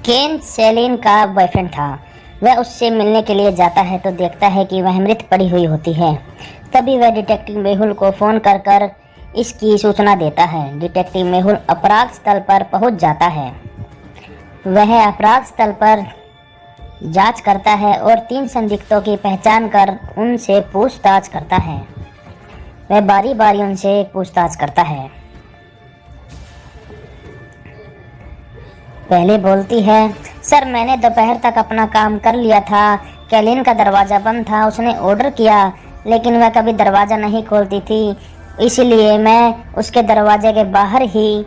केन salient का boyfriend था। वह उससे मिलने के लिए जाता है तो देखता है कि वह मृत पड़ी हुई होती है। तभी वह डिटेक्टिव मेहुल को फ़ोन कर इसकी सूचना देता है। डिटेक्टिव मेहुल अपराध स्थल पर पहुंच जाता है। वह अपराध स्थल पर जांच करता है और 3 संदिग्धों की पहचान कर उनसे पूछताछ करता है। वह बारी बारी उनसे पूछताछ करता है। पहले बोलती है, सर मैंने दोपहर तक अपना काम कर लिया था। कैलिन का दरवाज़ा बंद था। उसने ऑर्डर किया लेकिन वह कभी दरवाज़ा नहीं खोलती थी, इसलिए मैं उसके दरवाजे के बाहर ही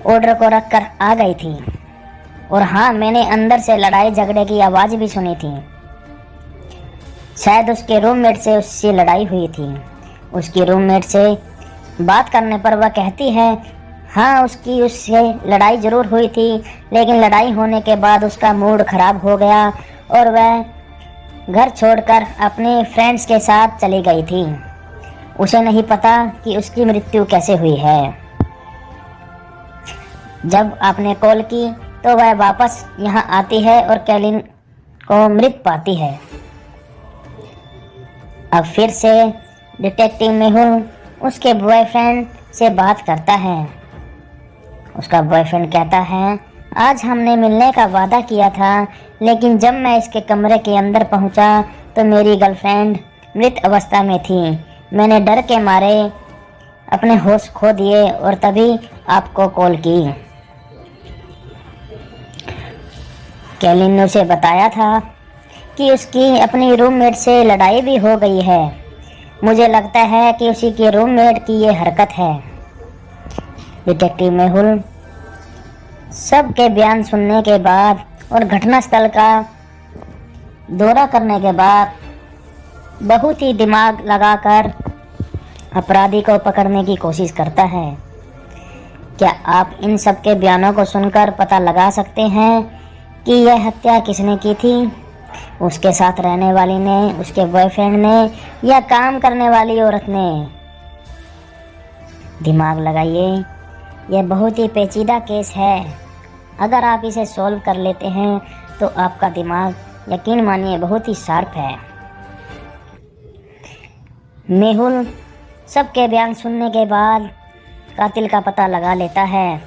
ऑर्डर को रख कर आ गई थी। और हाँ, मैंने अंदर से लड़ाई झगड़े की आवाज़ भी सुनी थी। शायद उसके रूममेट से उससे लड़ाई हुई थी। उसकी रूममेट से बात करने पर वह कहती है, हाँ उसकी उससे लड़ाई ज़रूर हुई थी, लेकिन लड़ाई होने के बाद उसका मूड ख़राब हो गया और वह घर छोड़कर अपने फ्रेंड्स के साथ चली गई थी। उसे नहीं पता कि उसकी मृत्यु कैसे हुई है। जब आपने कॉल की तो वह वापस यहाँ आती है और कैलिन को मृत पाती है। अब फिर से डिटेक्टिव मेहुल उसके बॉयफ्रेंड से बात करता है। उसका बॉयफ्रेंड कहता है, आज हमने मिलने का वादा किया था, लेकिन जब मैं इसके कमरे के अंदर पहुंचा तो मेरी गर्लफ्रेंड मृत अवस्था में थी। मैंने डर के मारे अपने होश खो दिए और तभी आपको कॉल की। कैलिन ने उसे बताया था कि उसकी अपनी रूममेट से लड़ाई भी हो गई है। मुझे लगता है कि उसी के रूममेट की ये हरकत है। डिटेक्टिव मेहुल सबके बयान सुनने के बाद और घटनास्थल का दौरा करने के बाद बहुत ही दिमाग लगाकर अपराधी को पकड़ने की कोशिश करता है। क्या आप इन सब के बयानों को सुनकर पता लगा सकते हैं कि यह हत्या किसने की थी? उसके साथ रहने वाली ने, उसके बॉयफ्रेंड ने या काम करने वाली औरत ने? दिमाग लगाइए, यह बहुत ही पेचीदा केस है। अगर आप इसे सॉल्व कर लेते हैं तो आपका दिमाग, यकीन मानिए, बहुत ही शार्प है। मेहुल सबके बयान सुनने के बाद कातिल का पता लगा लेता है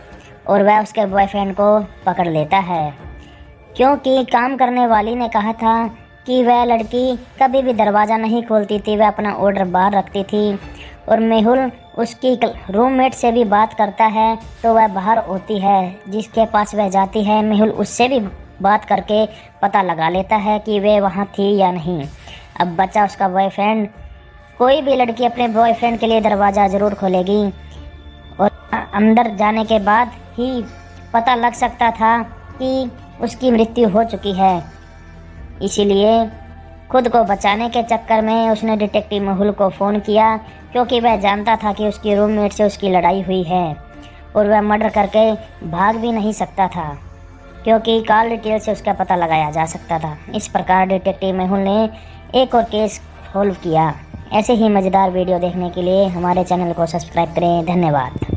और वह उसके बॉयफ्रेंड को पकड़ लेता है, क्योंकि काम करने वाली ने कहा था कि वह लड़की कभी भी दरवाज़ा नहीं खोलती थी, वह अपना ऑर्डर बाहर रखती थी। और मेहुल उसकी रूममेट से भी बात करता है तो वह बाहर होती है, जिसके पास वह जाती है मेहुल उससे भी बात करके पता लगा लेता है कि वे वहाँ थी या नहीं। अब बचा उसका बॉयफ्रेंड। कोई भी लड़की अपने बॉयफ्रेंड के लिए दरवाज़ा ज़रूर खोलेगी और अंदर जाने के बाद ही पता लग सकता था कि उसकी मृत्यु हो चुकी है। इसीलिए खुद को बचाने के चक्कर में उसने डिटेक्टिव मेहुल को फ़ोन किया, क्योंकि वह जानता था कि उसकी रूममेट से उसकी लड़ाई हुई है और वह मर्डर करके भाग भी नहीं सकता था, क्योंकि कॉल डिटेल से उसका पता लगाया जा सकता था। इस प्रकार डिटेक्टिव मेहुल ने एक और केस सॉल्व किया। ऐसे ही मज़ेदार वीडियो देखने के लिए हमारे चैनल को सब्सक्राइब करें। धन्यवाद।